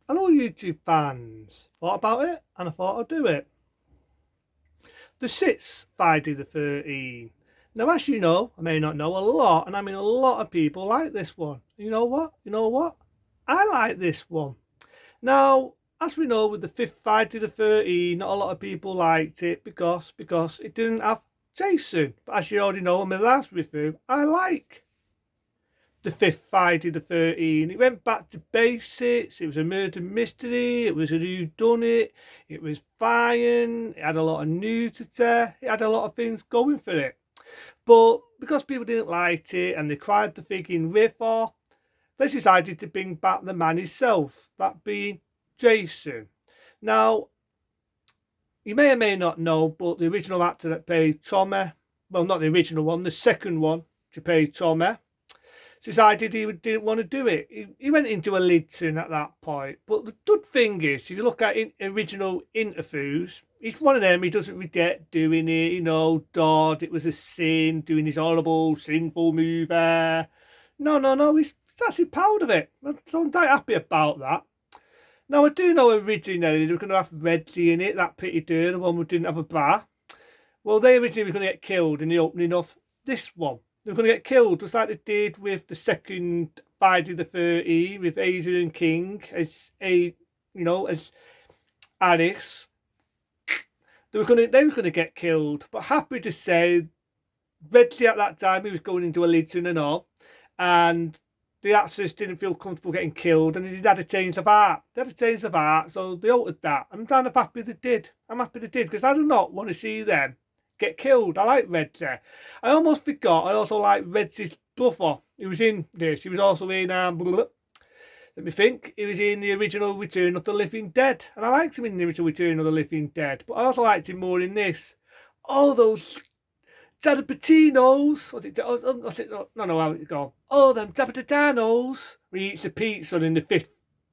Hello YouTube fans, thought about it and I thought I'd do it. The Sits Friday the 13th. Now as you know, I may not know a lot, and I mean a lot of people like this one. You know what? I like this one. Now, as we know with the fifth Friday the 13th, not a lot of people liked it because it didn't have Jason. But as you already know in my last review, I like the fifth Friday the 13th. It went back to basics. It was a murder mystery. It was a whodunit. It was fine. It had a lot of nudity. It had a lot of things going for it. But because people didn't like it and they cried the thinking riff off, they decided to bring back the man himself, that being Jason. Now, you may or may not know, but the original actor that played Tommy, well, not the original one, the second one to play Tommy, decided he didn't want to do it. He went into a lead sin at that point. But the good thing is, if you look at original interviews, he's one of them. He doesn't regret doing it. You know, God, it was a sin, doing his horrible, sinful movie. No. He's actually proud of it. I'm quite happy about that. Now, I do know originally they were going to have Redley in it, that pretty girl, the one who didn't have a bra. Well, they originally were going to get killed in the opening of this one. They're going to get killed just like they did with the second Friday the 13th with Adrian King as as Alice. They were going to get killed, but happy to say, Redley at that time he was going into a Legion and all, and the actors didn't feel comfortable getting killed, and they had a change of heart. So they altered that. I'm kind of happy they did. I'm happy they did because I do not want to see them get killed. I like Redley. I almost forgot. I also like Redley's brother. He was in this. He was also in let me think. He was in the original Return of the Living Dead, and I liked him in the original Return of the Living Dead. But I also liked him more in this. All those Jalapenos. No, how it go? Oh, them Jabadadanos. When he eats the pizza in the fifth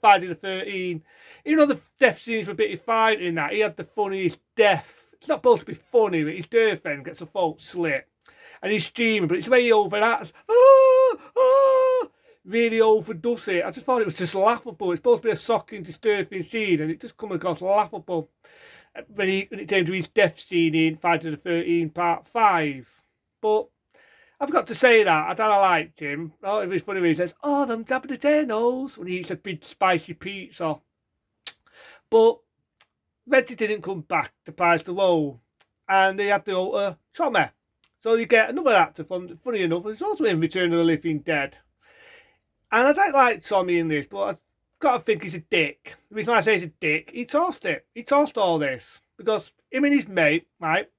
Friday the 13th. You know the death scenes were a bit fine in that. He had the funniest death. It's not supposed to be funny, but his girlfriend gets a fault slit. And he's streaming, but it's very over that. Really overdoes it. I just thought it was just laughable. It's supposed to be a shocking, disturbing scene, and it just come across laughable when it came to his death scene in Friday the 13th Part 5. But I've got to say that I don't liked him. Oh, it was funny when he says, "Oh, them Jabadadanos," when he eats a big spicy pizza. But Reggie didn't come back to prize the role, and they had the alter Tommy. So you get another actor from, funny enough, who's also in Return of the Living Dead. And I don't like Tommy in this, but I've got to think he's a dick. The reason why I say he's a dick, he tossed it. He tossed all this. Because him and his mate, right?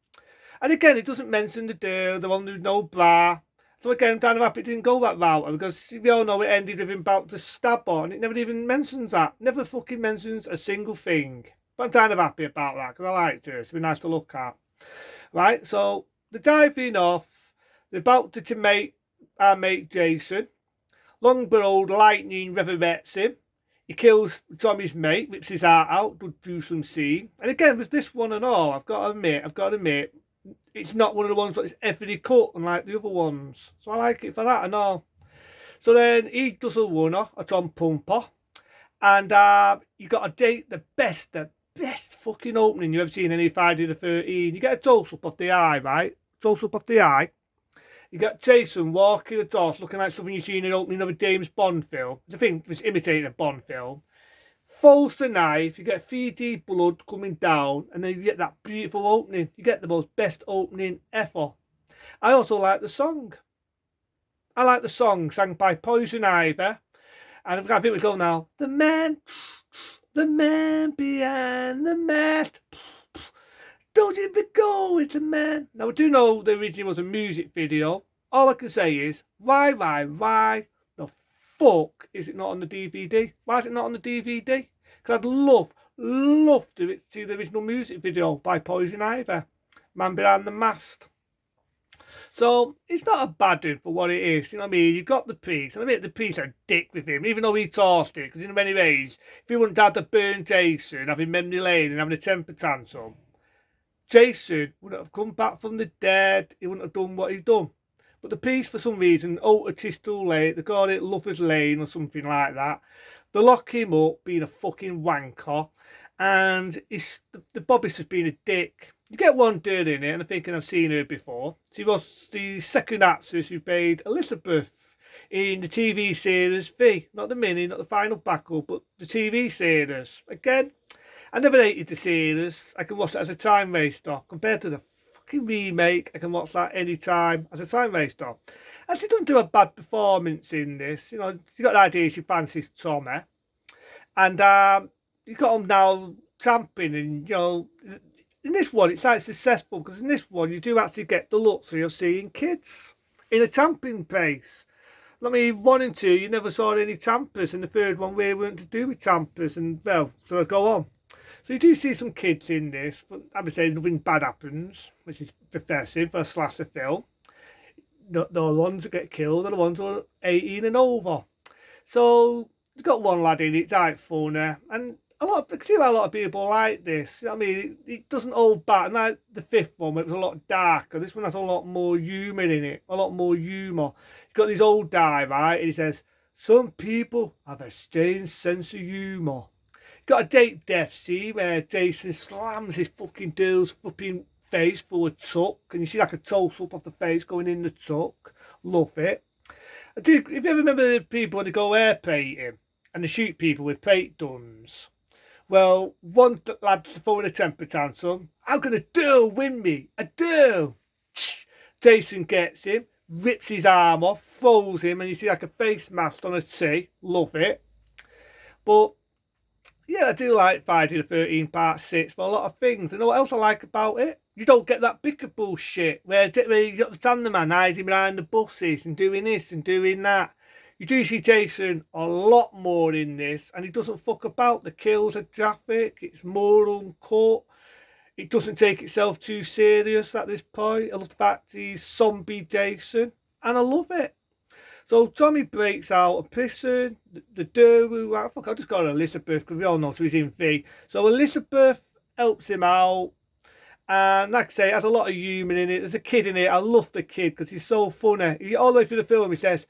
And again, it doesn't mention the one with no bra. So again, I'm kind of happy it didn't go that route, because we all know it ended with him about to stab her, and it never even mentions that. Never fucking mentions a single thing. But I'm kind of happy about that, because I liked it. It's been nice to look at. Right, so they're diving off. They're about to mate our mate Jason. Long behold, lightning resurrects him. He kills Tommy's mate, rips his heart out, does do some scene. And again, with this one and all, I've got to admit, it's not one of the ones that is heavily cut unlike the other ones. So I like it for that and all. So then he does a runner, a Tom Pumper. And you got a date, the best fucking opening you've ever seen any Friday the 13th. You get a close up of the eye, right? Close up of the eye. You got Jason walking across, looking like something you see in an opening of a James Bond film. I think it was imitating a Bond film. Folds the knife, you get 3D blood coming down, and then you get that beautiful opening. You get the most best opening ever. I also like the song. I like the song sang by Poison Ivy. And I think we go now. The man behind the mask. Don't you be go, it's a man. Now I do know the original was a music video. All I can say is, why the fuck is it not on the DVD? Why is it not on the DVD? Because I'd love to see the original music video by Poison Ivy, Man Behind the Mast. So it's not a bad one for what it is. You know what I mean? You've got the priest, and I mean the priest had a dick with him, even though he tossed it. Because in many ways, if he wouldn't have had the burn Jason, having memory lane and having a temper tantrum, Jason wouldn't have come back from the dead. He wouldn't have done what he's done. But the piece, for some reason, altered his too late. They called it Lover's Lane or something like that. They lock him up being a fucking wanker, and the Bobby's just being a dick. You get one girl in it, and I'm thinking I've seen her before. She was the second actress who played Elizabeth in the TV series V, not the mini, not the final backup, but the TV series. Again, I never hated the series. I can watch it as a time waster. Compared to the fucking remake, I can watch that any time as a time waster. And she doesn't do a bad performance in this. You know, she got the idea she fancies Tommy. And you got him now tramping, and you know, in this one it's like successful because in this one you do actually get the luxury of seeing kids in a tramping pace. I mean, 1 and 2 you never saw any trampers, and the third one we weren't to do with trampers, and well, so I go on. So you do see some kids in this, but I would say nothing bad happens, which is impressive for a slasher film. The ones that get killed are the ones who are 18 and over. So you've got one lad in it, it's like funny, and I can see why a lot of people like this. I mean, it doesn't hold back. And like the fifth one, it was a lot darker. This one has a lot more humour in it, a lot more humour. He's got this old guy, right, and he says, "Some people have a strange sense of humour." You've got a date death scene where Jason slams his fucking girl's fucking face full of tuck, and you see like a toast up of the face going in the tuck. Love it. If you ever remember the people when they go air painting and they shoot people with paint guns, well, one lad's throwing a temper tantrum. "How can a girl win me? A girl!" Jason gets him, rips his arm off, throws him, and you see like a face mask on a T. Love it. But yeah, I do like Friday the 13th Part 6 for a lot of things. You know what else I like about it? You don't get that bicker bullshit where you got the Thunderman hiding behind the buses and doing this and doing that. You do see Jason a lot more in this, and he doesn't fuck about. The kills are graphic, it's more uncut. It doesn't take itself too serious at this point. I love the fact he's zombie Jason, and I love it. So Tommy breaks out of prison. The Daru, I just got Elizabeth because we all know she's in V. So Elizabeth helps him out. And like I say, it has a lot of humour in it. There's a kid in it. I love the kid because he's so funny. All the way through the film, he says,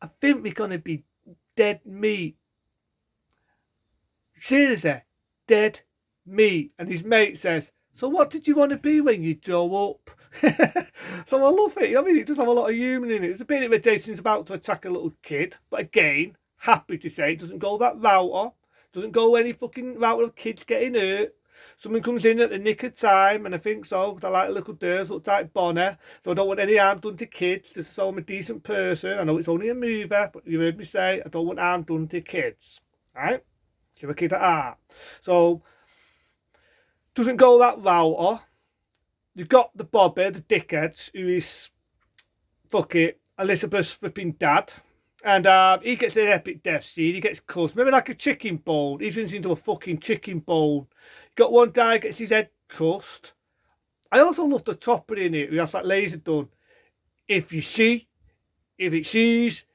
"I think we're going to be dead meat." Seriously, dead meat. And his mate says, "So what did you want to be when you grow up?" So I love it. I mean, it does have a lot of humour in it. There's a bit where Jason's about to attack a little kid. But again, happy to say, it doesn't go that route. Doesn't go any fucking route of kids getting hurt. Someone comes in at the nick of time, and I think so, because I like little girls, look like Bonnie, so I don't want any harm done to kids, just so I'm a decent person. I know it's only a movie, but you heard me say, I don't want harm done to kids, right? Give a kid at heart. So, doesn't go that route. You've got the Bobby, the dickhead, who is, fuck it, Elizabeth's flipping dad. And he gets an epic death scene. He gets cussed. Maybe like a chicken bowl. He turns into a fucking chicken bowl. You got one guy gets his head cussed. I also love the chopper in it. He has that laser gun. If it sees,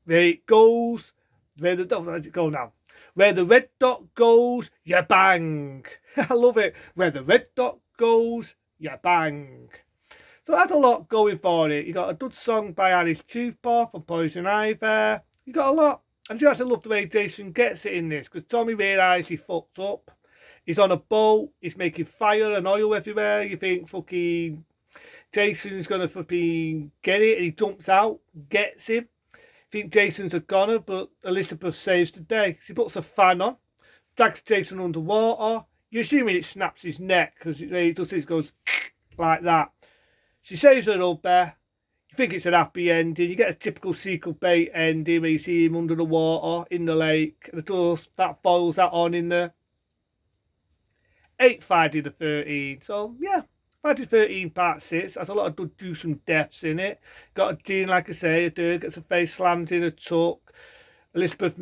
where it goes, where does it go now? Where the red dot goes, you bang. I love it. Where the red dot goes, you bang. So that's a lot going for it. You got a good song by Alice Cooper from Poison Ivy. You got a lot. I do actually love the way Jason gets it in this, because Tommy realises he fucked up. He's on a boat. He's making fire and oil everywhere. You think fucking Jason's gonna fucking get it, and he jumps out, gets him. You think Jason's a goner, but Elizabeth saves the day. She puts a fan on, drags Jason underwater. You're assuming it snaps his neck because it does this, goes like that. She saves her up there. You think it's an happy ending. You get a typical sequel bait ending where you see him under the water in the lake. And of course, that follows that on in the 8th Friday the 13th. So, yeah, Friday the 13th Part 6 has a lot of good gruesome deaths in it. Got a teen, like I say, a dude gets a face slammed in a truck. Elizabeth's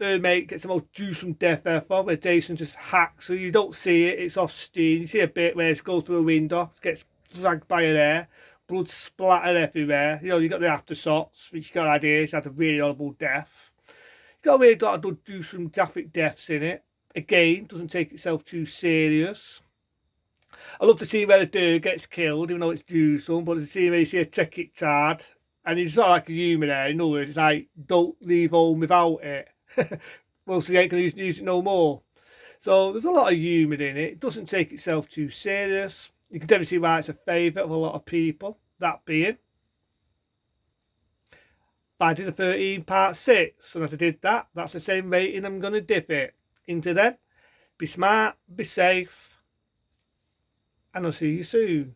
her mate gets the most gruesome death ever, where Jason just hacks. So you don't see it, it's off screen. You see a bit where it goes through a window, gets dragged by her hair, blood splattered everywhere. You know, you got the aftershocks, which you got an idea, she had a really horrible death. You got a really lot of do some graphic deaths in it. Again, doesn't take itself too serious. I love the scene where the dude gets killed, even though it's gruesome, but the scene where you see a ticket card And it's not like a humour there. In other words, it's like, don't leave home without it. Well, so you ain't going to use it no more. So there's a lot of humour in it. It doesn't take itself too serious. You can definitely see why it's a favourite of a lot of people. That being, Friday the 13th Part 6. And as I did that, that's the same rating I'm going to dip it into then. Be smart, be safe, and I'll see you soon.